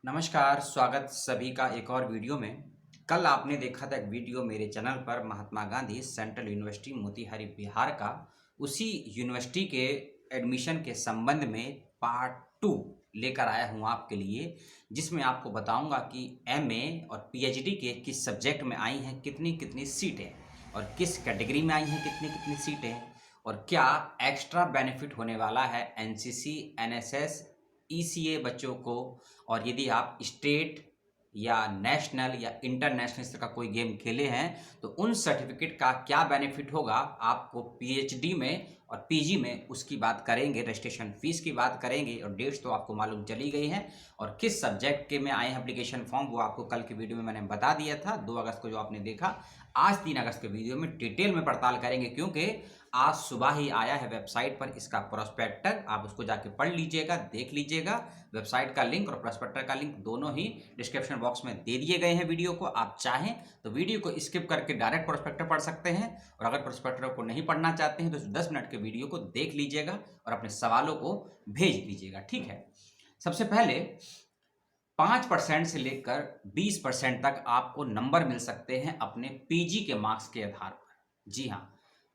नमस्कार, स्वागत सभी का एक और वीडियो में। कल आपने देखा था एक वीडियो मेरे चैनल पर महात्मा गांधी सेंट्रल यूनिवर्सिटी मोतीहारी बिहार का, उसी यूनिवर्सिटी के एडमिशन के संबंध में पार्ट 2 लेकर आया हूं आपके लिए, जिसमें आपको बताऊंगा कि एमए और पीएचडी के किस सब्जेक्ट में आई हैं, कितनी-कितनी सीटें और किस कैटेगरी में आई हैं, कितनी-कितनी सीटें और क्या एक्स्ट्रा बेनिफिट होने वाला है एनसीसी, एनएसएस, ईसीए बच्चों को। और यदि आप स्टेट या नेशनल या इंटरनेशनल इस तरह का कोई गेम खेले हैं तो उन सर्टिफिकेट का क्या बेनिफिट होगा आपको पीएचडी में और पीजी में, उसकी बात करेंगे। रजिस्ट्रेशन फीस की बात करेंगे और डेट्स तो आपको मालूम चली गई हैं और किस सब्जेक्ट के में आए हैं एप्लीकेशन फॉर्म, वो आपको कल की वीडियो में मैंने बता दिया था 2 अगस्त को जो आपने देखा। आज 3 अगस्त के वीडियो में डिटेल में पड़ताल करेंगे, क्योंकि आज सुबह ही आया है वेबसाइट पर इसका प्रोस्पेक्टर। आप उसको जाके पढ़ लीजिएगा, देख लीजिएगा। वेबसाइट का लिंक और प्रोस्पेक्टर का लिंक दोनों ही डिस्क्रिप्शन बॉक्स में दे दिए गए हैं वीडियो को। आप चाहें तो वीडियो को स्किप करके डायरेक्ट प्रोस्पेक्टर पढ़ सकते हैं, और अगर प्रोस्पेक्टर को नहीं पढ़ना चाहते हैं तो 10 मिनट के वीडियो को देख लीजिएगा और अपने सवालों को भेज दीजिएगा, ठीक है। सबसे पहले 5% से लेकर 20% तक आपको नंबर मिल सकते हैं अपने पीजी के मार्क्स के आधार पर। जी हाँ,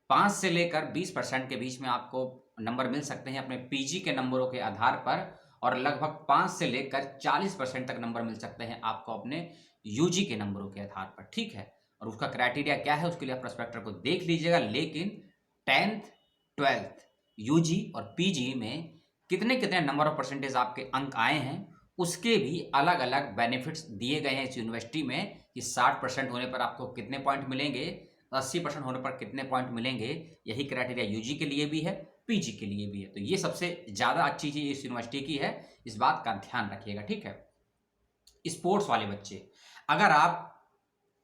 5 से लेकर 20% के बीच में आपको नंबर मिल सकते हैं अपने पीजी के नंबरों के आधार पर, और लगभग 5 से लेकर 40% तक नंबर मिल सकते हैं आपको अपने यूजी के नंबरों के आधार पर, ठीक है। और उसका क्राइटेरिया क्या है उसके लिए आप प्रोस्पेक्टर को देख लीजिएगा। लेकिन 10th 12th यूजी और पीजी में कितने कितने नंबर ऑफ परसेंटेज आपके अंक आए हैं, उसके भी अलग अलग बेनिफिट्स दिए गए हैं इस यूनिवर्सिटी में कि 60% होने पर आपको कितने पॉइंट मिलेंगे, 80% होने पर कितने पॉइंट मिलेंगे। यही क्राइटेरिया यूजी के लिए भी है, पीजी के लिए भी है। तो ये सबसे ज़्यादा अच्छी चीज़ इस यूनिवर्सिटी की है, इस बात का ध्यान रखिएगा, ठीक है। स्पोर्ट्स वाले बच्चे, अगर आप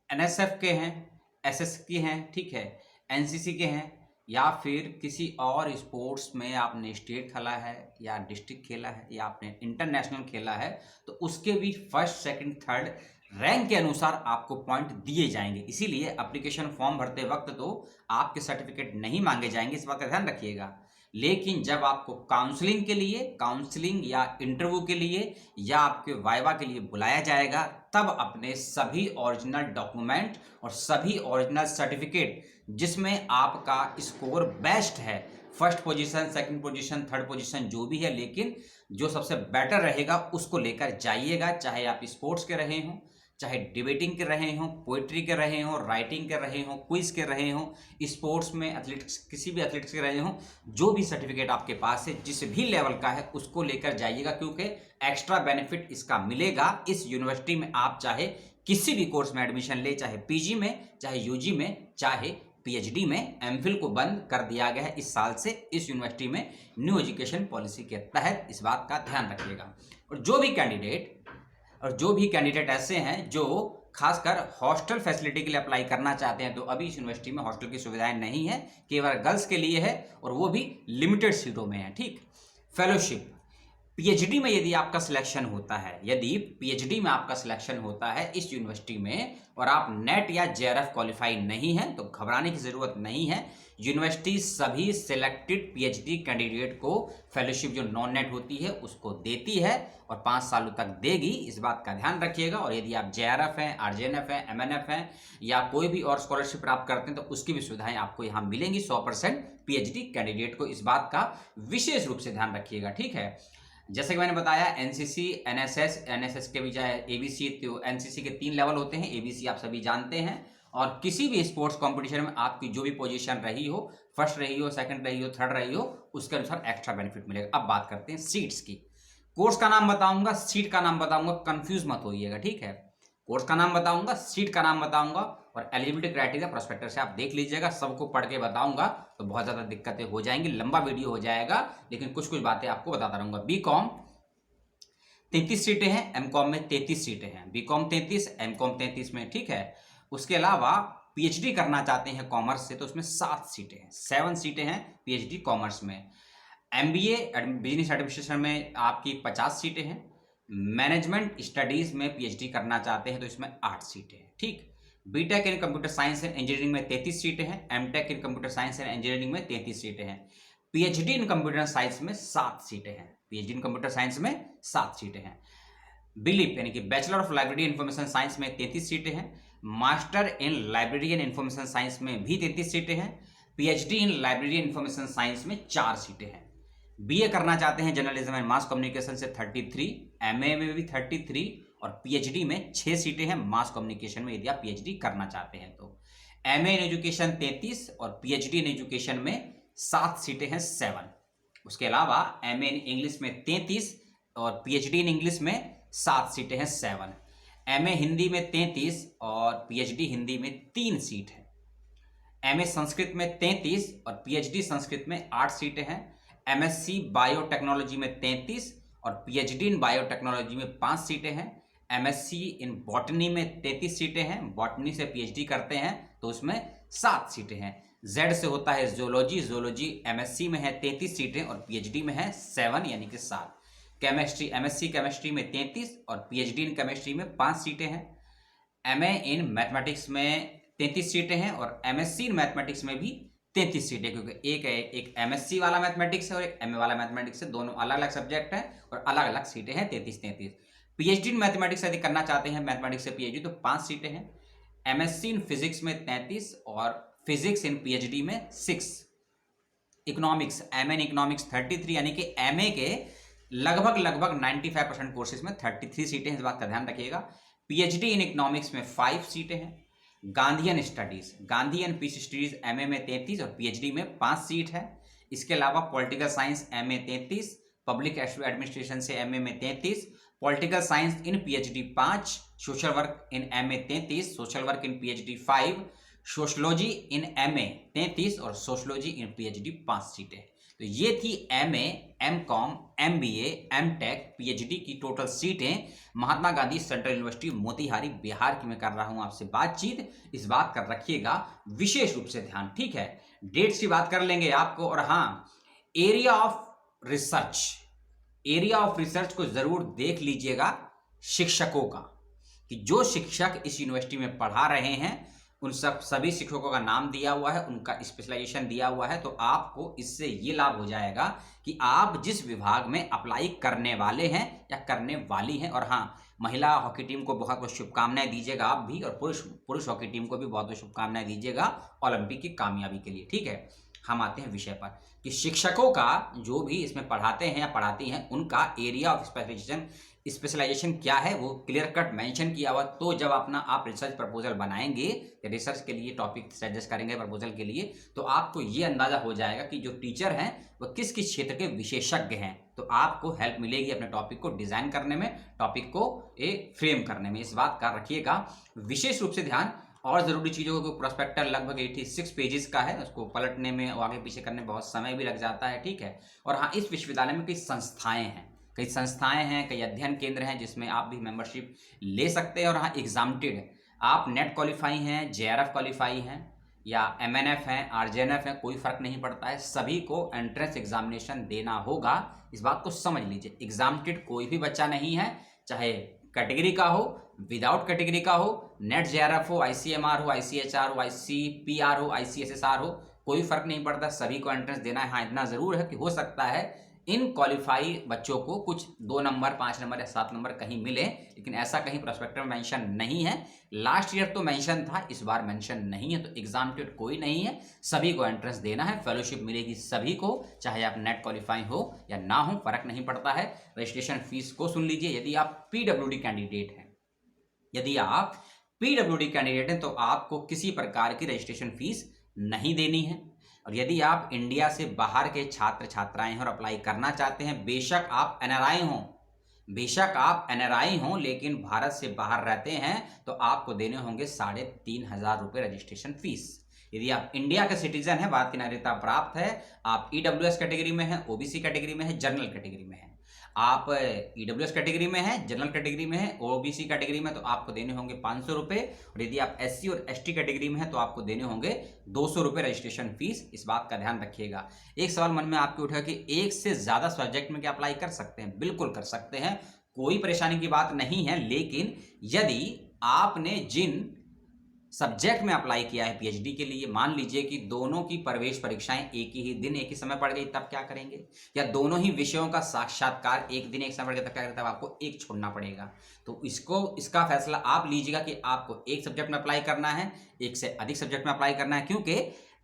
एनएसएफ के हैं, एसएस के हैं, ठीक है, एनसीसी के हैं, या फिर किसी और स्पोर्ट्स में आपने स्टेट खेला है या डिस्ट्रिक्ट खेला है या आपने इंटरनेशनल खेला है, तो उसके भी फर्स्ट सेकंड थर्ड रैंक के अनुसार आपको पॉइंट दिए जाएंगे। इसीलिए एप्लीकेशन फॉर्म भरते वक्त तो आपके सर्टिफिकेट नहीं मांगे जाएंगे, इस बात का ध्यान रखिएगा। लेकिन जब आपको काउंसलिंग के लिए, काउंसलिंग या इंटरव्यू के लिए या आपके वाइवा के लिए बुलाया जाएगा, तब अपने सभी ओरिजिनल डॉक्यूमेंट और सभी ओरिजिनल सर्टिफिकेट जिसमें आपका स्कोर बेस्ट है, first position, second position, third position जो भी है, लेकिन जो सबसे बेटर रहेगा उसको लेकर जाइएगा। चाहे आप स्पोर्ट्स के रहे हों, चाहे डिबेटिंग के रहे हों, पोइट्री के रहे हों, राइटिंग के रहे हों, क्विज के रहे हों, स्पोर्ट्स में एथलेटिक्स, किसी भी एथलेटिक्स के रहे हों, जो भी सर्टिफिकेट आपके पास है जिस भी लेवल का है उसको लेकर जाइएगा, क्योंकि एक्स्ट्रा बेनिफिट इसका मिलेगा इस यूनिवर्सिटी में। आप चाहे किसी भी कोर्स में एडमिशन ले, चाहे पीजी में, चाहे यूजी में, चाहे पीएचडी में। एमफिल को बंद कर दिया गया है इस साल से इस यूनिवर्सिटी में न्यू एजुकेशन पॉलिसी के तहत, इस बात का ध्यान रखिएगा। और जो भी कैंडिडेट ऐसे हैं जो खासकर हॉस्टल फैसिलिटी के लिए अप्लाई करना चाहते हैं, तो अभी इस यूनिवर्सिटी में हॉस्टल की सुविधाएं नहीं है, केवल गर्ल्स के लिए है और वो भी लिमिटेड सीटों में है, ठीक। फेलोशिप, पीएचडी में यदि आपका सिलेक्शन होता है, यदि पीएचडी में आपका सिलेक्शन होता है इस यूनिवर्सिटी में और आप नेट या जेआरएफ क्वालिफाई नहीं है, तो घबराने की जरूरत नहीं है। यूनिवर्सिटी सभी सिलेक्टेड पीएचडी कैंडिडेट को फेलोशिप जो नॉन नेट होती है उसको देती है और 5 सालों तक देगी, इस बात का ध्यान रखिएगा। और यदि आप जेआरएफ हैं, आरजेएनएफ हैं, एमएनएफ हैं या कोई भी और स्कॉलरशिप प्राप्त करते हैं तो उसकी भी सुविधाएं आपको यहाँ मिलेंगी 100% पीएचडी कैंडिडेट को, इस बात का विशेष रूप से ध्यान रखिएगा, ठीक है। जैसे कि मैंने बताया, एनसीसी, एनएसएस के भी चाहे एबीसी, तो एनसीसी के 3 लेवल होते हैं, एबीसी आप सभी जानते हैं। और किसी भी स्पोर्ट्स कंपटीशन में आपकी जो भी पोजीशन रही हो, फर्स्ट रही हो, सेकंड रही हो, थर्ड रही हो, उसके अनुसार एक्स्ट्रा बेनिफिट मिलेगा। अब बात करते हैं सीट्स की। कोर्स का नाम बताऊंगा, सीट का नाम बताऊंगा, कंफ्यूज मत होइएगा, ठीक है। कोर्स का नाम बताऊंगा, सीट का नाम बताऊंगा और एलिजिबिलिटी क्राइटेरिया प्रोस्पेक्टर से आप देख लीजिएगा। सबको पढ़ के बताऊंगा तो बहुत ज़्यादा दिक्कतें हो जाएंगी, लंबा वीडियो हो जाएगा, लेकिन कुछ कुछ बातें आपको बताता रहूंगा। बीकॉम 33 सीटें हैं, एमकॉम में 33 सीटें हैं। बीकॉम 33, एमकॉम 33 में, ठीक है। उसके अलावा पीएचडी करना चाहते हैं कॉमर्स से तो उसमें 7 सीटें हैं, 7 सीटें हैं पीएचडी कॉमर्स में। एमबीए बिजनेस एडमिनिस्ट्रेशन में आपकी 50 सीटें हैं। मैनेजमेंट स्टडीज में पीएचडी करना चाहते हैं तो इसमें 8 सीटें हैं, ठीक। B Tech in computer science and engineering में 33 सीटें हैं। M Tech in computer science and engineering में 33 सीटें हैं। पीएचडी इन कंप्यूटर साइंस में 7 सीटें हैं। पीएचडी इन कंप्यूटर साइंस में 7 सीटें हैं। बिलीप यानी कि bachelor of library information science में 33 सीटें हैं। Master in library and information science में भी 33 सीटें हैं। PhD in library information science में 4 सीटें हैं। बीए करना चाहते हैं जर्नलिज्म एंड मास कम्युनिकेशन से 33, एमए में भी 33 और पीएचडी में 6 सीटें हैं मास कम्युनिकेशन में, यदि आप पीएचडी करना चाहते हैं तो। एमए इन एजुकेशन 33 और पीएचडी इन एजुकेशन में 7 सीटें हैं 7। उसके अलावा एमए इन इंग्लिश में 33 और पीएचडी इन इंग्लिश में 7 सीटें हैं 7। एमए हिंदी में 33 और पीएचडी हिंदी में 3 सीट है। एमए संस्कृत में 33 और पीएचडी संस्कृत में 8 सीटें हैं। एमएससी बायोटेक्नोलॉजी में 33 और पीएचडी इन बायोटेक्नोलॉजी में 5 सीटें हैं। एमएससी इन बॉटनी में 33 सीटें हैं, बॉटनी से पीएचडी करते हैं तो उसमें 7 सीटें हैं। जेड से होता है जोलॉजी, जोलॉजी एमएससी में है 33 सीटें और पीएचडी में है 7 यानी कि 7। केमिस्ट्री, एमएससी केमिस्ट्री में 33 और पीएचडी इन केमिस्ट्री में 5 सीटें हैं। एमए इन मैथमेटिक्स में 33 सीटें हैं और एमएससी इन मैथमेटिक्स में भी 33 सीटें, क्योंकि एक एमएससी वाला मैथमेटिक्स है और एक एमए वाला मैथमेटिक्स है, दोनों अलग अलग सब्जेक्ट हैं और अलग अलग सीटें हैं 33। पीएचडी इन मैथमेटिक्स यदि करना चाहते हैं मैथमेटिक्स से पीएचडी तो 5 सीटें हैं। एमएससी इन फिजिक्स में 33 और फिजिक्स इन पीएचडी में 6। इकोनॉमिक्स, एमए इन इकोनॉमिक्स 33 यानी कि एमए के लगभग 95% कोर्सेज में 33 सीटें हैं, इस बात का ध्यान रखिएगा। पीएचडी इन इकोनॉमिक्स में 5 सीटें हैं। Gandhian studies, Gandhian peace studies MA में 33 और पीएचडी में 5 सीट है। इसके अलावा political science MA 33, public administration से एमए में 33, political science in PhD 5, social work in MA 33, social work in PhD 5, sociology in MA 33 और सोशलॉजी इन पीएचडी 5 सीटें। तो ये थी MA, M Com, MBA, M Tech, PhD की टोटल सीटें महात्मा गांधी सेंट्रल यूनिवर्सिटी मोतीहारी बिहार की। मैं कर रहा हूं आपसे बातचीत, इस बात का रखिएगा विशेष रूप से ध्यान, ठीक है। डेट्स की बात कर लेंगे आपको, और हाँ, एरिया ऑफ रिसर्च को जरूर देख लीजिएगा शिक्षकों का, कि जो शिक्षक इस यूनिवर्सिटी में पढ़ा रहे हैं उन सभी शिक्षकों का नाम दिया हुआ है, उनका स्पेशलाइजेशन दिया हुआ है। तो आपको इससे ये लाभ हो जाएगा कि आप जिस विभाग में अप्लाई करने वाले हैं या करने वाली हैं, और हाँ, महिला हॉकी टीम को बहुत बहुत शुभकामनाएं दीजिएगा आप भी, और पुरुष हॉकी टीम को भी बहुत बहुत शुभकामनाएं दीजिएगा ओलंपिक की कामयाबी के लिए, ठीक है। हम आते हैं विषय पर कि शिक्षकों का जो भी इसमें पढ़ाते हैं या पढ़ाती हैं उनका एरिया ऑफ स्पेशलाइजेशन क्या है वो क्लियर कट मेंशन किया हुआ। तो जब अपना आप रिसर्च प्रपोजल बनाएंगे, रिसर्च के लिए टॉपिक सजेस्ट करेंगे प्रपोजल के लिए, तो आपको ये अंदाजा हो जाएगा कि जो टीचर हैं वो किस किस क्षेत्र के विशेषज्ञ हैं। तो आपको हेल्प मिलेगी अपने टॉपिक को डिजाइन करने में, टॉपिक को फ्रेम करने में, इस बात का रखिएगा विशेष रूप से ध्यान। और जरूरी चीज़ों को प्रोस्पेक्टर लगभग 86 पेजेस का है, उसको पलटने में और आगे पीछे करने में बहुत समय भी लग जाता है, ठीक है। और हाँ, इस विश्वविद्यालय में कई संस्थाएं हैं, कई अध्ययन केंद्र हैं जिसमें आप भी मेंबरशिप ले सकते हैं। और हाँ, एग्जामिटेड, आप नेट क्वालिफाई हैं, जेआरएफ क्वालिफाई हैं या एमएनएफ हैं, आरजेएनएफ हैं, कोई फर्क नहीं पड़ता है, सभी को एंट्रेंस एग्जामिनेशन देना होगा। इस बात को समझ लीजिए, एग्जामिटेड कोई भी बच्चा नहीं है, चाहे कैटेगरी का हो, विदाउट कैटेगरी का हो, नेट जेआरएफ हो, आईसीएमआर हो, आईसीएचआर हो, आईसीपीआर हो, आईसीएसएसआर हो, कोई फर्क नहीं पड़ता, सभी को एंट्रेंस देना है। हाँ, इतना जरूर है कि हो सकता है इन क्वालिफाई बच्चों को कुछ 2 नंबर, 5 नंबर या 7 नंबर कहीं मिले, लेकिन ऐसा कहीं प्रोस्पेक्टस में मेंशन नहीं है। लास्ट ईयर तो मेंशन था, इस बार मेंशन नहीं है। तो एग्जामिटेड कोई नहीं है, सभी को एंट्रेंस देना है, फेलोशिप मिलेगी सभी को, चाहे आप नेट क्वालिफाई हो या ना हो, फर्क नहीं पड़ता है। रजिस्ट्रेशन फीस को सुन लीजिए, यदि आप पीडब्ल्यूडी कैंडिडेट हैं, तो आपको किसी प्रकार की रजिस्ट्रेशन फीस नहीं देनी है। और यदि आप इंडिया से बाहर के छात्र छात्राएं हैं और अप्लाई करना चाहते हैं, बेशक आप एनआरआई हों लेकिन भारत से बाहर रहते हैं, तो आपको देने होंगे 3,500 रुपये रजिस्ट्रेशन फीस। यदि आप इंडिया के सिटीजन हैं, भारत की नागरिकता प्राप्त है, आप ईडब्ल्यूएस कैटेगरी में हैं, ओबीसी कैटेगरी में हैं, जनरल कैटेगरी में हैं, आप ईडब्ल्यूएस कैटेगरी में हैं, जनरल कैटेगरी में हैं, ओबीसी कैटेगरी में, तो आपको देने होंगे 500 रुपये। और यदि आप एससी और एसटी कैटेगरी में हैं तो आपको देने होंगे 200 रुपये रजिस्ट्रेशन फीस। इस बात का ध्यान रखिएगा। एक सवाल मन में आपके उठा कि एक से ज़्यादा सब्जेक्ट में क्या अप्लाई कर सकते हैं? बिल्कुल कर सकते हैं, कोई परेशानी की बात नहीं है। लेकिन यदि आपने जिन सब्जेक्ट में अप्लाई किया है पीएचडी के लिए, मान लीजिए कि दोनों की प्रवेश परीक्षाएं एक ही दिन एक ही समय पड़ गई, तब क्या करेंगे? या दोनों ही विषयों का साक्षात्कार एक दिन एक समय पड़ गया, तब क्या करेंगे? तब आपको एक छोड़ना पड़ेगा। तो इसका फैसला आप लीजिएगा कि आपको एक सब्जेक्ट में अप्लाई करना है, एक से अधिक सब्जेक्ट में अप्लाई करना है, क्योंकि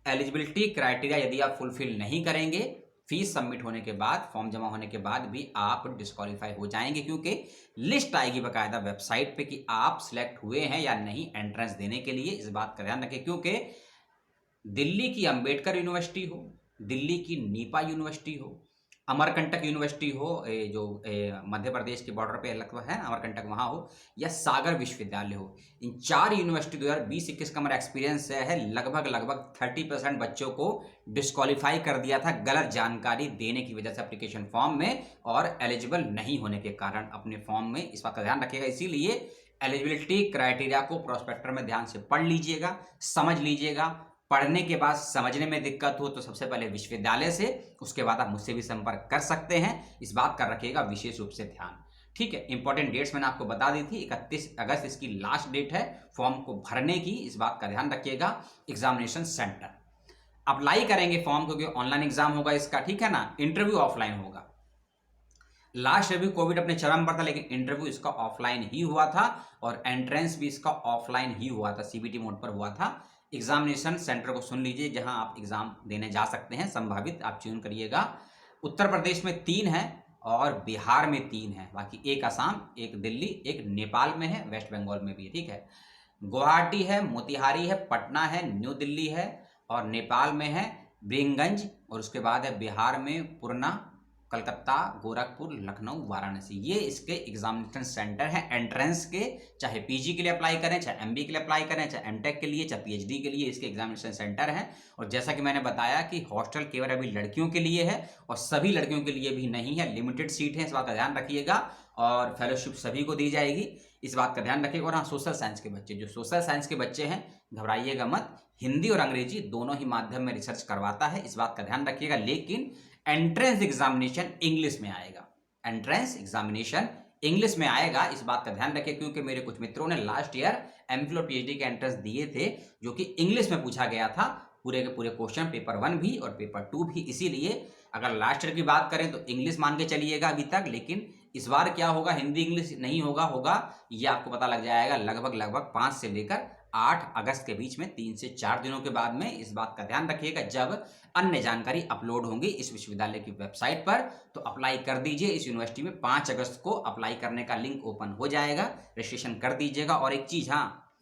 एलिजिबिलिटी क्राइटेरिया यदि आप फुलफिल नहीं करेंगे, फीस सबमिट होने के बाद, फॉर्म जमा होने के बाद भी आप डिस्क्वालीफाई हो जाएंगे, क्योंकि लिस्ट आएगी बाकायदा वेबसाइट पे कि आप सिलेक्ट हुए हैं या नहीं एंट्रेंस देने के लिए। इस बात का ध्यान रखें, क्योंकि दिल्ली की अंबेडकर यूनिवर्सिटी हो, दिल्ली की नीपा यूनिवर्सिटी हो, अमरकंटक यूनिवर्सिटी हो, जो मध्य प्रदेश के बॉर्डर पे लगभग है अमरकंटक, वहाँ हो, या सागर विश्वविद्यालय हो, इन 4 यूनिवर्सिटी 2020-21 का हमारा एक्सपीरियंस है, लगभग 30% बच्चों को डिस्क्वालीफाई कर दिया था गलत जानकारी देने की वजह से एप्लीकेशन फॉर्म में, और एलिजिबल नहीं होने के कारण अपने फॉर्म में। इस बात का ध्यान रखिएगा। इसीलिए एलिजिबिलिटी क्राइटेरिया को प्रोस्पेक्टर में ध्यान से पढ़ लीजिएगा, समझ लीजिएगा। पढ़ने के बाद समझने में दिक्कत हो तो सबसे पहले विश्वविद्यालय से, उसके बाद आप मुझसे भी संपर्क कर सकते हैं। इस बात का रखिएगा विशेष रूप से ध्यान। ठीक है, इंपॉर्टेंट डेट्स मैंने आपको बता दी थी। 31 अगस्त इसकी लास्ट डेट है फॉर्म को भरने की, इस बात का ध्यान रखिएगा। एग्जामिनेशन सेंटर अप्लाई करेंगे फॉर्म, क्योंकि ऑनलाइन एग्जाम होगा इसका, ठीक है ना। इंटरव्यू ऑफलाइन होगा। लास्ट अभी कोविड अपने चरम पर था, लेकिन इंटरव्यू इसका ऑफलाइन ही हुआ था, और एंट्रेंस भी इसका ऑफलाइन ही हुआ था, सीबीटी मोड पर हुआ था। एग्जामिनेशन सेंटर को सुन लीजिए जहां आप एग्जाम देने जा सकते हैं, संभावित आप चुन करिएगा। उत्तर प्रदेश में 3 है और बिहार में 3 है, बाकी एक असम, एक दिल्ली, एक नेपाल में है, वेस्ट बंगाल में भी है। ठीक है, गुवाहाटी है, मोतिहारी है, पटना है, न्यू दिल्ली है, और नेपाल में है ब्रिंगंज, और उसके बाद है बिहार में पूर्णा, कलकत्ता, गोरखपुर, लखनऊ, वाराणसी। ये इसके एग्जामिनेशन सेंटर हैं एंट्रेंस के, चाहे पीजी के लिए अप्लाई करें, चाहे एमबी के लिए अप्लाई करें, चाहे एमटेक के लिए, चाहे पीएचडी के लिए, इसके एग्जामिनेशन सेंटर हैं। और जैसा कि मैंने बताया कि हॉस्टल केवल अभी लड़कियों के लिए है, और सभी लड़कियों के लिए भी नहीं है, लिमिटेड सीट है, इस बात का ध्यान रखिएगा। और फेलोशिप सभी को दी जाएगी, इस बात का ध्यान रखिएगा। और हाँ, सोशल साइंस के बच्चे, जो सोशल साइंस के बच्चे हैं, घबराइएगा मत, हिंदी और अंग्रेजी दोनों ही माध्यम में रिसर्च करवाता है, इस बात का ध्यान रखिएगा। लेकिन एंट्रेंस एग्जामिनेशन इंग्लिश में आएगा, एंट्रेंस एग्जामिनेशन इंग्लिश में आएगा, इस बात का ध्यान रखिए, क्योंकि मेरे कुछ मित्रों ने लास्ट ईयर एमफिल और पीएचडी के एंट्रेंस दिए थे, जो कि इंग्लिश में पूछा गया था, पूरे के पूरे क्वेश्चन, पेपर 1 भी और पेपर 2 भी। इसीलिए अगर लास्ट ईयर की बात करें तो इंग्लिश मान के चलिएगा अभी तक, लेकिन इस बार क्या होगा, हिंदी इंग्लिश नहीं होगा, ये आपको पता लग जाएगा लगभग 5 से लेकर 8 अगस्त के बीच में, 3 से 4 दिनों के बाद में। इस बात का ध्यान रखिएगा, जब अन्य जानकारी अपलोड होंगी इस विश्वविद्यालय की वेबसाइट पर, तो अप्लाई कर दीजिए। इस यूनिवर्सिटी में 5 अगस्त को अप्लाई करने का लिंक ओपन हो जाएगा, रजिस्ट्रेशन कर दीजिएगा। और एक चीज, हाँ,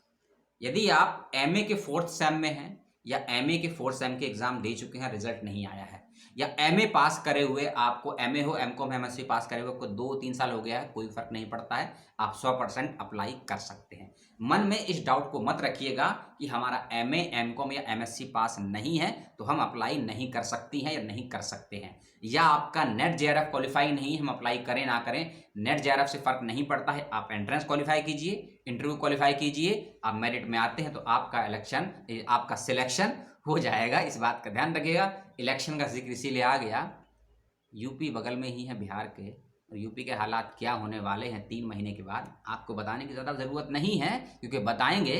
यदि आप एमए के 4th सेम में हैं, या एमए के 4th सेम के एग्जाम दे चुके हैं, रिजल्ट नहीं आया है, या एमए पास करे हुए, आपको एमए हो, एमकॉम, एमएससी पास करे हुए आपको 2-3 साल हो गया है, कोई फर्क नहीं पड़ता है, आप 100% अप्लाई कर सकते हैं। मन में इस डाउट को मत रखिएगा कि हमारा एमए, एमकॉम या एमएससी पास नहीं है तो हम अप्लाई नहीं कर सकती हैं या नहीं कर सकते हैं, या आपका नेट जेआरएफ क्वालिफाई नहीं है, हम अप्लाई करें ना करें, नेट जेआरएफ से फर्क नहीं पड़ता है। आप एंट्रेंस क्वालिफाई कीजिए, इंटरव्यू क्वालिफाई कीजिए, आप मेरिट में आते हैं तो आपका सिलेक्शन हो जाएगा, इस बात का ध्यान रखिएगा। इलेक्शन का जिक्र इसीलिए आ गया, यूपी बगल में ही है बिहार के, और यूपी के हालात क्या होने वाले हैं 3 महीने के बाद, आपको बताने की ज़्यादा ज़रूरत नहीं है, क्योंकि बताएंगे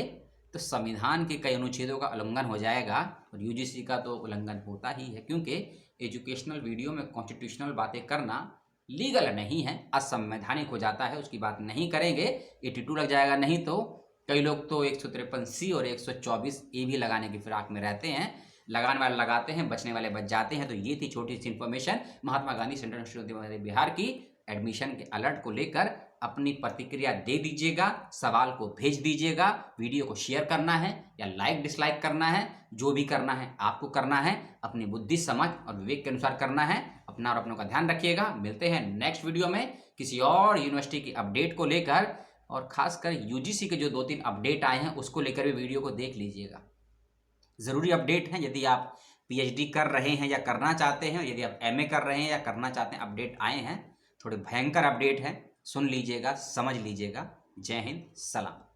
तो संविधान के कई अनुच्छेदों का उल्लंघन हो जाएगा, और यूजीसी का तो उल्लंघन होता ही है, क्योंकि एजुकेशनल वीडियो में कॉन्स्टिट्यूशनल बातें करना लीगल नहीं है, असंवैधानिक हो जाता है, उसकी बात नहीं करेंगे, 82 लग जाएगा। नहीं तो कई लोग तो 153C और 124A भी लगाने की फिराक में रहते हैं, लगाने वाले लगाते हैं, बचने वाले बच जाते हैं। तो ये थी छोटी सी इन्फॉर्मेशन महात्मा गांधी सेंट्रल यूनिवर्सिटी बिहार की एडमिशन के अलर्ट को लेकर। अपनी प्रतिक्रिया दे दीजिएगा, सवाल को भेज दीजिएगा, वीडियो को शेयर करना है या लाइक डिसलाइक करना है, जो भी करना है आपको करना है, अपनी बुद्धि समझ और विवेक के अनुसार करना है। अपना और अपनों का ध्यान रखिएगा। मिलते हैं नेक्स्ट वीडियो में किसी और यूनिवर्सिटी की अपडेट को लेकर, और खासकर यूजीसी के जो 2-3 अपडेट आए हैं उसको लेकर भी वीडियो को देख लीजिएगा। ज़रूरी अपडेट हैं, यदि आप पीएचडी कर रहे हैं या करना चाहते हैं, यदि आप एमए कर रहे हैं या करना चाहते हैं, अपडेट आए हैं, थोड़े भयंकर अपडेट हैं, सुन लीजिएगा, समझ लीजिएगा। जय हिंद, सलाम।